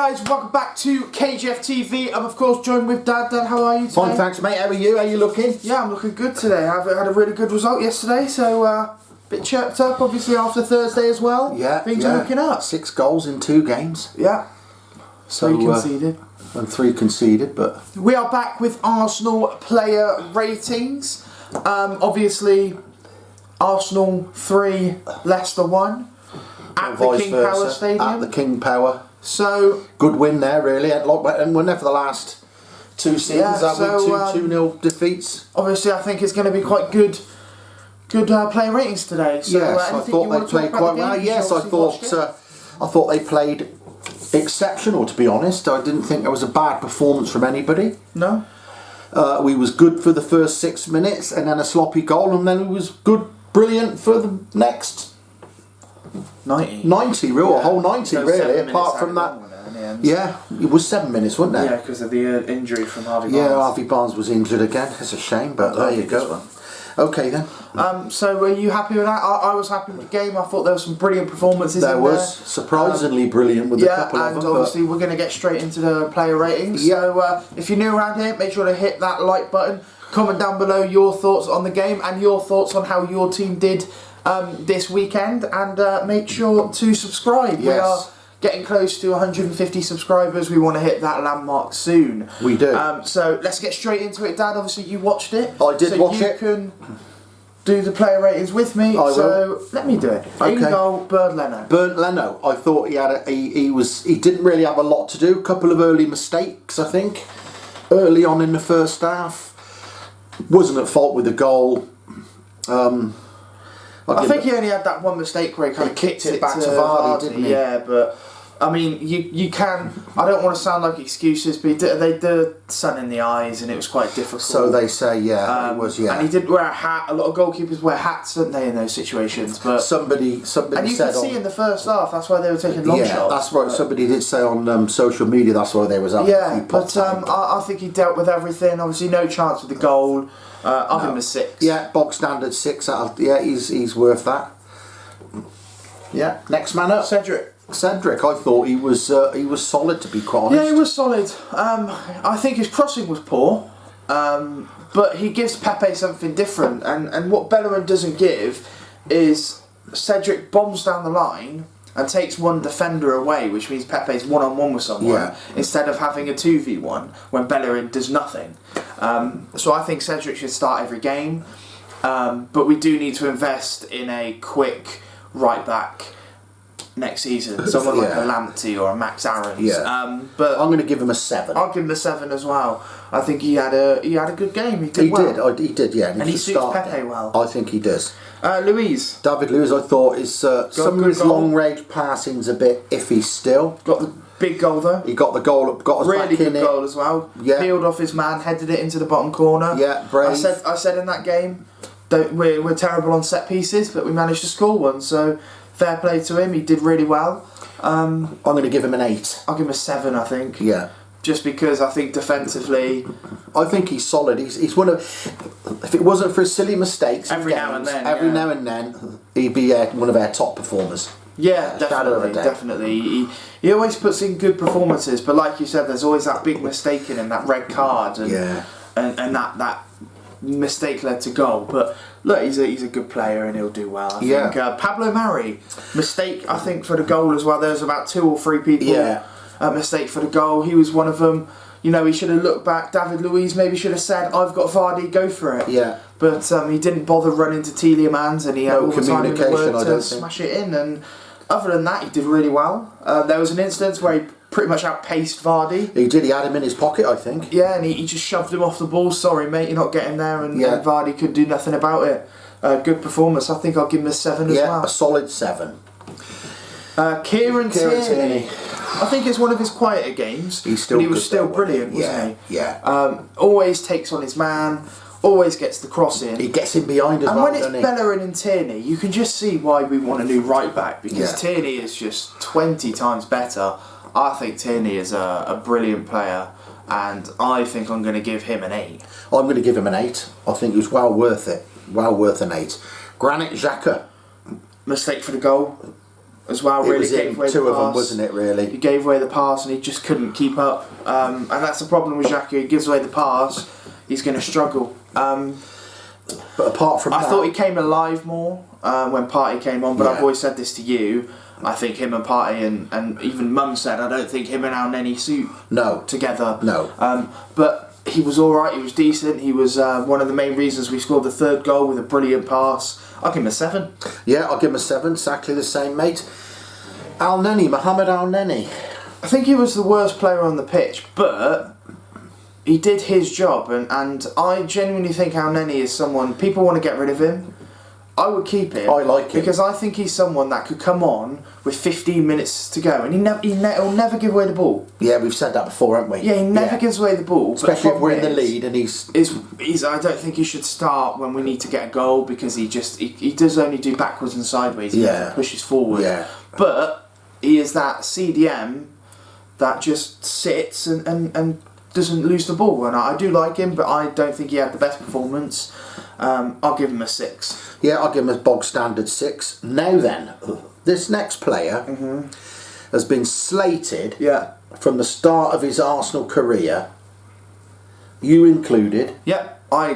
guys, welcome back to KGFTV. I'm of course joined with Dad. Dad, how are you today? Fine, thanks mate. How are you? How are you looking? Yeah, I'm looking good today. I've had a really good result yesterday, so a bit chirped up obviously after Thursday as well. Yeah, things are looking up. 6 goals in 2 games. Yeah, so 3 conceded. And 3 conceded, but... We are back with Arsenal player ratings. Obviously, Arsenal 3, Leicester 1. At the King Power Stadium. At the King Power. So good win there, really. And we're there for the last 2 seasons. Yeah, so, 2-0 defeats. Obviously, I think it's going to be quite good player ratings today. So, yes, I thought they played quite well. Yes, I thought they played exceptional. To be honest, I didn't think there was a bad performance from anybody. No. We was good for the first 6 minutes, and then a sloppy goal, and then it was brilliant for the next 90, a whole 90 really, apart from that. Yeah, it was 7 minutes, wasn't it? Yeah, because of the injury from Harvey Barnes. Yeah, Harvey Barnes was injured again. It's a shame, but there you go. Okay then. So were you happy with that? I was happy with the game. I thought there were some brilliant performances in there. There was surprisingly brilliant with a couple of them. and obviously we're going to get straight into the player ratings. Yeah. So if you're new around here, make sure to hit that like button. Comment down below your thoughts on the game and your thoughts on how your team did this weekend, and make sure to subscribe. Yes. We are getting close to 150 subscribers. We want to hit that landmark soon. We do. So let's get straight into it. Dad, obviously you watched it. I did watch it. So you can do the player ratings with me. I will. Let me do it. Okay. In goal, Bernd Leno. Bernd Leno. I thought he didn't really have a lot to do. A couple of early mistakes, I think, early on in the first half. Wasn't at fault with the goal. I think he only had that one mistake where he kind of kicked it back to Vardy, didn't he? Yeah, but I mean, you can. I don't want to sound like excuses, but they did sun in the eyes, and it was quite difficult. So they say, yeah, it was, yeah. And he did wear a hat. A lot of goalkeepers wear hats, don't they, in those situations? But somebody and you said could see in the first half that's why they were taking long shots. Yeah, that's right. Somebody did say on social media that's why they was up. Yeah, but I think he dealt with everything. Obviously, no chance with the goal. I'll give him a 6. Yeah, bog standard 6 out of, yeah, he's worth that. Yeah, next man up. Cedric, I thought he was solid, to be quite honest. Yeah, he was solid. I think his crossing was poor, but he gives Pepe something different. And what Bellerin doesn't give is Cedric bombs down the line and takes one defender away, which means Pepe's one-on-one with someone, instead of having a 2v1 when Bellerin does nothing. So I think Cedric should start every game, but we do need to invest in a quick right back next season. Someone like a Lamptey or a Max Aarons. Yeah. But I'm going to give him a 7. I'll give him a 7 as well. I think he had a good game. He did well. He did, yeah. And he suits Pepe well. I think he does. Luiz. David Luiz, I thought some of his long range passing's a bit iffy still. Got the big goal though. He got the goal, got us really back in it. Really good goal as well. Yeah. Peeled off his man, headed it into the bottom corner. Yeah, brave. I said in that game, we're terrible on set pieces, but we managed to score one. So fair play to him. He did really well. I'm going to give him an 8. I'll give him a 7. I think. Yeah. Just because I think defensively, I think he's solid. He's one of. If it wasn't for his silly mistakes, every now and then, he'd be one of our top performers. Yeah, definitely. He always puts in good performances, but like you said, there's always that big mistake in him, that red card, and that mistake led to goal. But look, he's a good player and he'll do well. I think Pablo Mari, mistake I think for the goal as well. There's about 2 or 3 people. Yeah. Mistake for the goal. He was one of them. You know, he should have looked back. David Luiz maybe should have said, "I've got Vardy, go for it." Yeah. But he didn't bother running to Tielemans, and he had all the time in the world to smash it in. And other than that, he did really well. There was an instance where he pretty much outpaced Vardy. He did. He had him in his pocket, I think. Yeah, and he just shoved him off the ball. Sorry, mate, you're not getting there, and Vardy could do nothing about it. Good performance. I think I'll give him a 7 as well. Yeah, a solid 7. Kieran Tierney. I think it's one of his quieter games, but he was still brilliant, wasn't he? Yeah. Always takes on his man, always gets the cross in. He gets in behind as well, and when it's Bellerin and Tierney, you can just see why we want a new right back, because Tierney is just 20 times better. I think Tierney is a brilliant player, and I think I'm going to give him an 8. I'm going to give him an 8. I think he was well worth it. Well worth an 8. Granit Xhaka. Mistake for the goal. as well. It really was gave him, away two the of them, pass. wasn't it? Really, He gave away the pass and he just couldn't keep up. And that's the problem with Xhaka. He gives away the pass, he's going to struggle. But apart from I that, thought he came alive more when Partey came on. But Yeah. I've always said this to you. I think him and Partey and even Mum said I don't think him and Al Neni suit together. No. But he was all right. He was decent. He was one of the main reasons we scored the third goal with a brilliant pass. I'll give him a 7. Yeah, I'll give him a 7. Exactly the same, mate. Al Neni, Mohamed Al Neni. I think he was the worst player on the pitch, but he did his job, and I genuinely think Al Neni is someone people want to get rid of him. I would keep him. I like him because I think he's someone that could come on with 15 minutes to go, and he'll never give away the ball. Yeah, we've said that before, haven't we? Yeah, he never gives away the ball. Especially if we're in the lead, and he's. I don't think he should start when we need to get a goal because he does only do backwards and sideways. He never pushes forward. Yeah. But he is that CDM that just sits and doesn't lose the ball, and I do like him, but I don't think he had the best performance. I'll give him a 6. Yeah, I'll give him a bog standard 6. Now then, this next player has been slated from the start of his Arsenal career, you included. Yep, I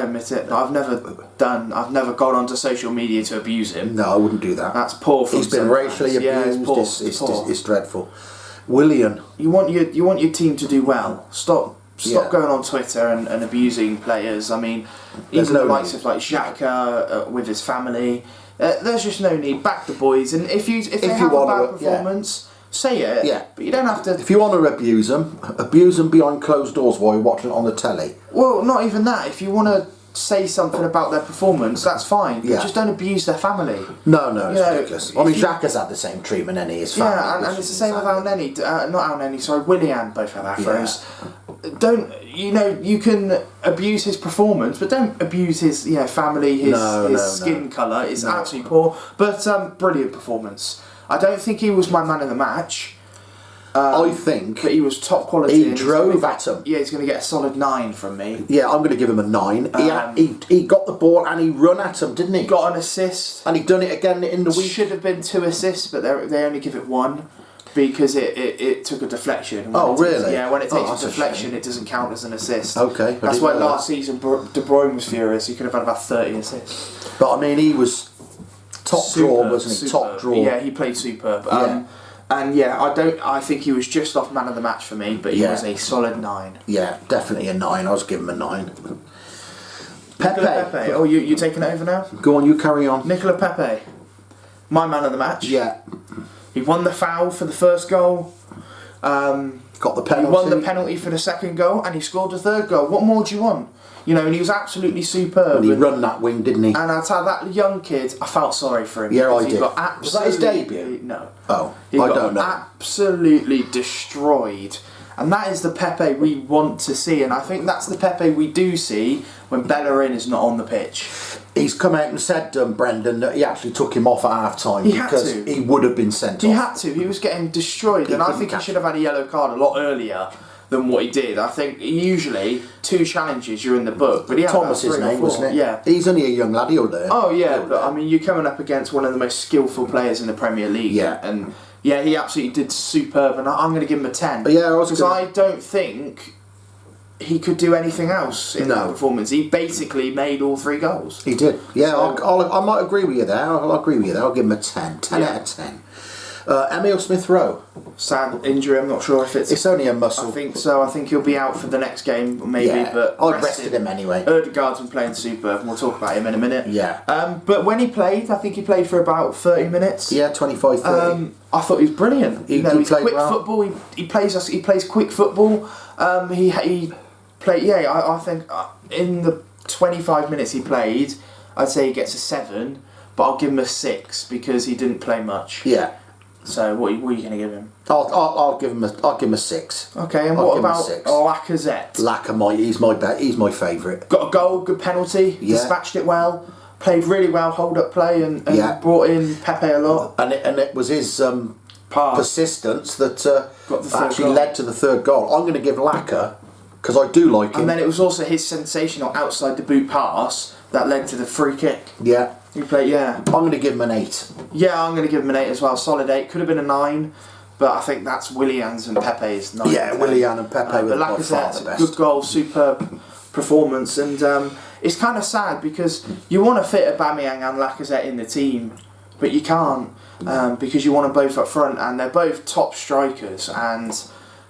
admit it. I've never gone onto social media to abuse him. No, I wouldn't do that. That's poor. He's been racially abused. Yeah, it's poor. It's dreadful. Willian. You want your team to do well. Stop going on Twitter and abusing players. I mean, even the likes of like Xhaka with his family. There's just no need. Back the boys, and if they have a bad performance, say it. Yeah. But you don't have to. If you want to abuse them behind closed doors while you're watching it on the telly. Well, not even that. If you want to say something about their performance, that's fine. Yeah. But just don't abuse their family. No, it's ridiculous. I mean, Xhaka's had the same treatment, and his family. Yeah, and it's the same with Al Neni. Not Al Neni, sorry, Willian. Both have afros. Yeah. You can abuse his performance, but don't abuse his family, his skin colour. It's absolutely poor. But brilliant performance. I don't think he was my man of the match. I think, but he was top quality. He drove at him. Yeah, he's going to get a solid 9 from me. Yeah, I'm going to give him a 9. He got the ball and he run at him, didn't he? Got an assist, and he done it again in the week. Should have been 2 assists, but they only give it 1 because it took a deflection. Really? Yeah, when it takes a deflection, it doesn't count as an assist. Okay, that's why last season De Bruyne was furious. He could have had about 30 assists. But I mean, he was top draw, wasn't he? Top draw. Yeah, he played superb. And I think he was just off man of the match for me, but he was a solid 9. Yeah, definitely a 9. I was giving him a 9. Pepe. Oh, you taking it over now? Go on, you carry on. Nicola Pepe, my man of the match. Yeah. He won the foul for the first goal. Got the penalty. He won the penalty for the second goal, and he scored the third goal. What more do you want? And he was absolutely superb. And he run that wing, didn't he? And I'll tell that young kid, I felt sorry for him. Yeah, I did. Was that his debut? No. Oh, I don't know. Absolutely destroyed. And that is the Pepe we want to see. And I think that's the Pepe we do see when Bellerin is not on the pitch. He's come out and said, Brendan, that he actually took him off at half-time because he would have been sent off. He had to. He was getting destroyed. And I think he should have had a yellow card a lot earlier than what he did. I think usually 2 challenges you're in the book, but he had Thomas's name, wasn't it? Yeah. He's only a young lad, he'll learn. Oh yeah, but I mean, you're coming up against one of the most skillful players in the Premier League. Yeah. And yeah, he absolutely did superb, and I'm going to give him a 10. But yeah, because I don't think he could do anything else in that performance. He basically made all 3 goals. He did. Yeah, I might agree with you there. I'll agree with you there. I'll give him a 10. 10 out of 10. Emile Smith-Rowe. Sad injury. I'm not sure if it's only a muscle. I think so. I think he'll be out for the next game, maybe. Yeah, but I'd rested him anyway. Odegaard's been playing superb, and we'll talk about him in a minute. Yeah. But when he played, I think he played for about 30 minutes. Yeah, 25, 30. I thought he was brilliant. He he's played quick well. football. He plays quick football. He played. Yeah, I think in the 25 minutes he played, I'd say he gets a 7, but I'll give him a 6 because he didn't play much. Yeah. So what are you going to give him? I'll give him a 6. Okay, and what about Lacazette? Lacazette, he's my favourite. Got a goal, good penalty, dispatched it well, played really well, hold up play, and brought in Pepe a lot. And it was his persistence that actually led to the 3rd goal. I'm going to give Lacazette because I do like him. And then it was also his sensational outside the boot pass that led to the free kick. Yeah. He played, yeah. I'm going to give him an 8. Yeah, I'm going to give him an 8 as well. Solid 8. Could have been a 9, but I think that's Willian's and Pepe's 9. Yeah, Willian and Pepe were by far the best. Good goal, superb performance, and it's kind of sad because you want to fit Aubameyang and Lacazette in the team, but you can't because you want them both up front, and they're both top strikers, and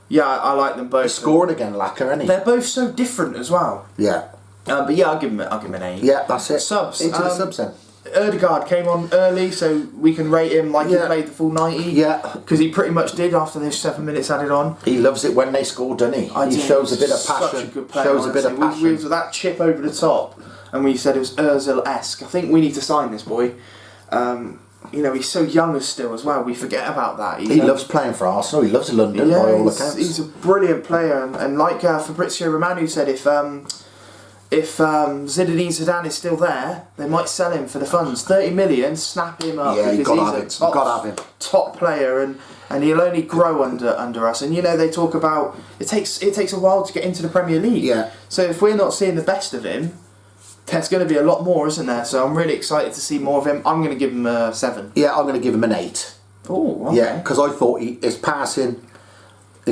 yeah, I like them both. He's scoring again, Lacazette, isn't he? They're both so different as well. Yeah. But yeah, I'll give him an 8. Yeah, that's it. Subs. Into the subs then. Odegaard came on early, so we can rate him like he played the full 90. Yeah. Because he pretty much did after those 7 minutes added on. He loves it when they score, doesn't he? He shows a bit of passion. Such a good player, shows a bit of passion. We with that chip over the top, and we said it was Ozil-esque. I think we need to sign this boy. You know, he's so young still as well. We forget about that. He loves playing for Arsenal. He loves London by all accounts. He's a brilliant player, and like Fabrizio Romano said, if Zinedine Zidane is still there, they might sell him for the funds. 30 million, snap him up. Yeah, because he's a got to have him. Top player, and he'll only grow under us. And you know, they talk about it takes a while to get into the Premier League. Yeah. So if we're not seeing the best of him, there's going to be a lot more, isn't there? So I'm really excited to see more of him. I'm going to give him a 7. Yeah, I'm going to give him an 8. Oh, okay. Yeah, because I thought his passing. I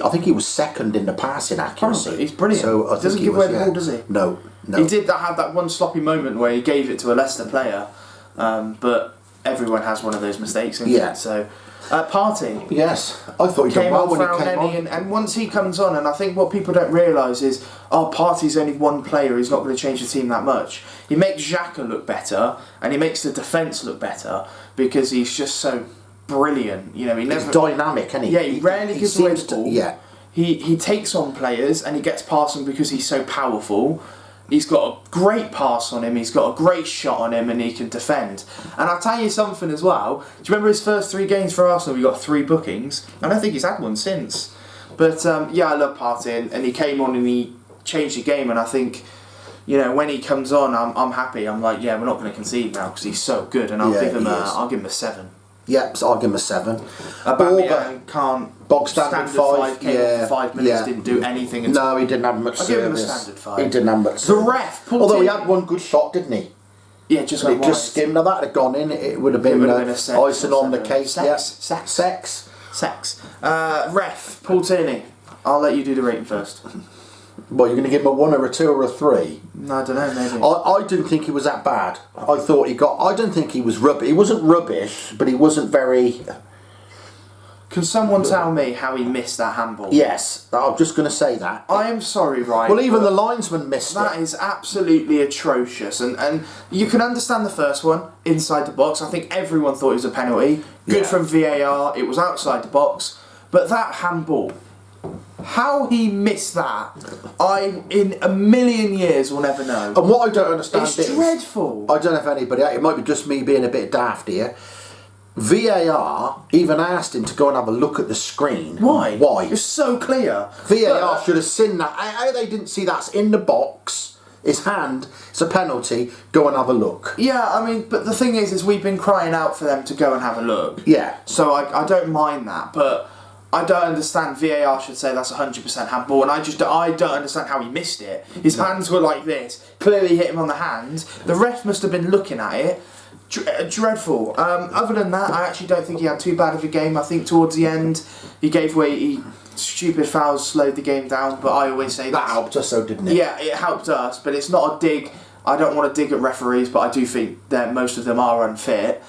think he was second in the passing accuracy. He's brilliant. So Doesn't give away the ball, does he? No. He did have that one sloppy moment where he gave it to a Leicester player, but everyone has one of those mistakes. Yeah. So, Partey. Yes, I thought he did well when he came on. And once he comes on, and I think what people don't realise is, Partey's only one player. He's not going to change the team that much. He makes Xhaka look better, and he makes the defence look better because he's just so brilliant. You know, he's dynamic, isn't he? Yeah, he rarely gives away the ball. Yeah. He takes on players and he gets past them because he's so powerful. He's got a great pass on him, he's got a great shot on him, and he can defend. And I'll tell you something as well. Do you remember his first 3 games for Arsenal? We got 3 bookings. I don't think he's had one since. But yeah, I love Partey, and he came on and he changed the game. And I think, you know, when he comes on, I'm happy. I'm like, yeah, we're not going to concede now because he's so good. And I'll give him a 7. Yeah, so I'll give him a 7. Aubameyang can't. Box standard 5. Came in for 5 minutes, didn't do anything at all. No, he didn't have much service. I'll give him a standard 5. He didn't have much The ref, although he had one good shot, didn't he? Yeah, just it just skimmed. Now that had gone in, it would have been icing on the cake. Sex. Ref, Paul Tierney. I'll let you do the rating first. Well, you're going to give him a 1 or a 2 or a 3? No, I don't know, maybe. I didn't think he was that bad. I thought I don't think he was rubbish. He wasn't rubbish, but he wasn't very... Can someone tell me how he missed that handball? Yes, I'm just going to say that. I am sorry, right? Well, even the linesman missed it. That is absolutely atrocious. And you can understand the first one, inside the box. I think everyone thought it was a penalty. Good from VAR. It was outside the box. But that handball... How he missed that, I in a million years will never know. And what I don't understand is dreadful. I don't know if anybody, it might be just me being a bit daft here. VAR even asked him to go and have a look at the screen. Why? It's so clear. VAR should have seen that. How they didn't see that's in the box. His hand, it's a penalty, go and have a look. Yeah, I mean, but the thing is we've been crying out for them to go and have a look. Yeah. So I don't mind that, but I don't understand. VAR should say that's 100% handball, and I don't understand how he missed it. His hands were like this, clearly hit him on the hand. The ref must have been looking at it. Dreadful. Other than that, I actually don't think he had too bad of a game. I think towards the end, he gave way. Stupid fouls slowed the game down, but I always say that helped us, though, didn't it? Yeah, it helped us, but it's not a dig. I don't want to dig at referees, but I do think that most of them are unfit.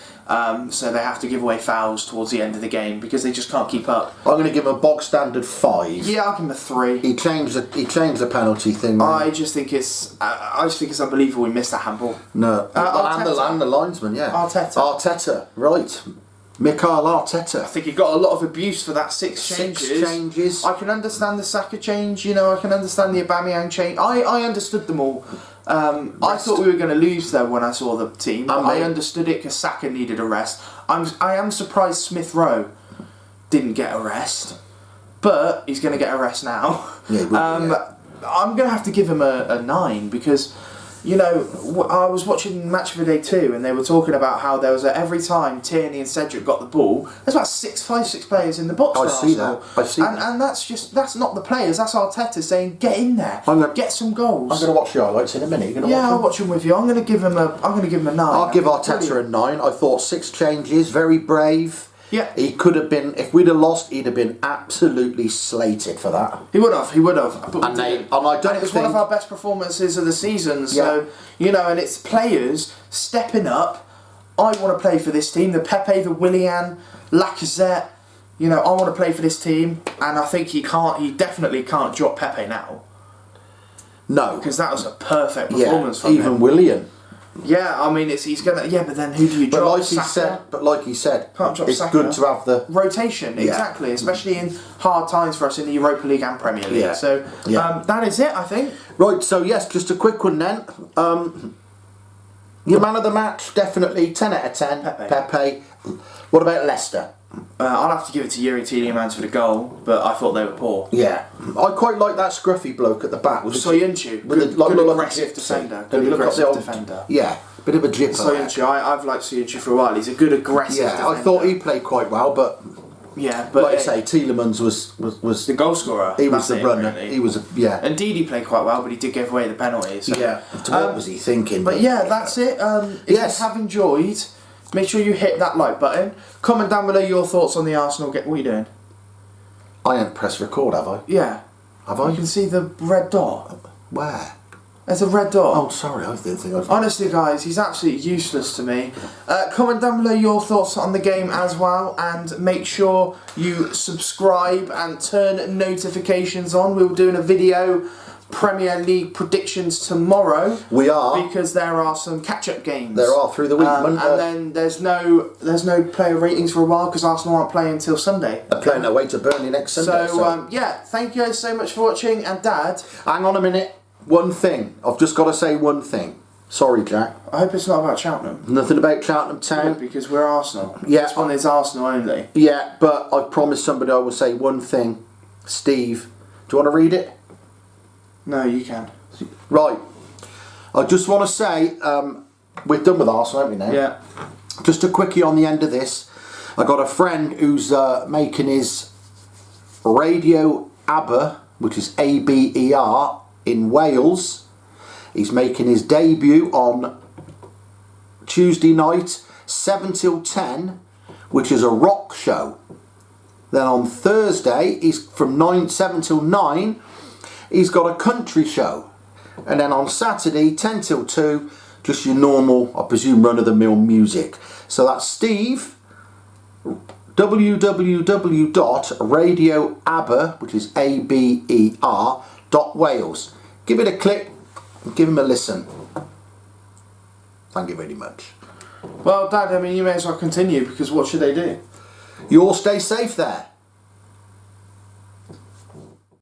So they have to give away fouls towards the end of the game because they just can't keep up. I'm going to give him a bog standard 5. Yeah, I'll give him a 3. He changed the penalty thing. Man. I just think it's unbelievable we missed that handball. No, and the linesman, yeah. Arteta, right. Mikel Arteta. I think he got a lot of abuse for that 6 changes. 6 changes. I can understand the Saka change. You know, I can understand the Aubameyang change. I understood them all. I thought we were going to lose though when I saw the team. I understood it because Saka needed a rest. I am surprised Smith Rowe didn't get a rest, but he's going to get a rest now. Yeah, I'm going to have to give him a 9 because you know, I was watching Match of the Day 2 and they were talking about how there was every time Tierney and Cedric got the ball, there's about 5-6 players in the box. I see that. And that's not the players. That's Arteta saying, get in there, get some goals. I'm going to watch the highlights in a minute. I'll watch them with you. I'm going to give him a 9. I'll give Arteta a 9. I thought 6 changes, very brave. Yeah. He could have been, if we'd have lost, he'd have been absolutely slated for that. He would have. But and it was one of our best performances of the season. So, you know, and it's players stepping up. I want to play for this team. The Pepe, the Willian, Lacazette. You know, I want to play for this team. And I think he definitely can't drop Pepe now. No. Because that was a perfect performance from him. Even Willian. Yeah, I mean, he's gonna. Yeah, but then who do you drop? Like he said, it's Saka. good to have the rotation. Exactly, especially in hard times for us in the Europa League and Premier League. Yeah. So that is it, I think. Right. So yes, just a quick one then. Your man of the match, definitely 10 out of 10. Pepe. What about Leicester? I'll have to give it to Yuri Tielemans for the goal, but I thought they were poor. Yeah, I quite like that scruffy bloke at the back. Soyuncu, good aggressive defender. Good aggressive defender. Yeah, bit of a dripper. Soyuncu, I've liked Soyuncu for a while. He's a good aggressive defender. I thought he played quite well, but like I say, Tielemans was the goal scorer. He was the runner. Really. He was Indeed, he played quite well, but he did give away the penalty. So. Yeah. What was he thinking? But that's it. If you have enjoyed, make sure you hit that like button. Comment down below your thoughts on the Arsenal game. What are you doing? I haven't pressed record, have I? Yeah. Have I? You can see the red dot. Where? There's a red dot. Oh, sorry, I didn't think I was... Honestly, guys, he's absolutely useless to me. Comment down below your thoughts on the game as well, and make sure you subscribe and turn notifications on. We're doing a video Premier League predictions tomorrow. We are, because there are some catch-up games. There are through the week, and then there's no player ratings for a while because Arsenal aren't playing until Sunday. They're playing their way to Burnley next Sunday. So thank you guys so much for watching. And Dad, hang on a minute. One thing. I've just got to say one thing. Sorry, Jack. I hope it's not about Cheltenham. Nothing about Cheltenham Town. Because we're Arsenal. Yeah. This one is Arsenal only. Yeah, but I've promised somebody I will say one thing. Steve, do you want to read it? No, you can. Right. I just want to say, we're done with Arsenal, haven't we now? Yeah. Just a quickie on the end of this. I got a friend who's making his Radio ABBA, which is ABER, in Wales. He's making his debut on Tuesday night, 7 till 10, which is a rock show. Then on Thursday, he's from 7 till 9, he's got a country show. And then on Saturday, 10 till 2, just your normal, I presume, run-of-the-mill music. So that's Steve, www.radioaber, which is ABER.Wales. Give it a click and give him a listen. Thank you very much. Well, Dad, I mean, you may as well continue, because what should they do? You all stay safe there.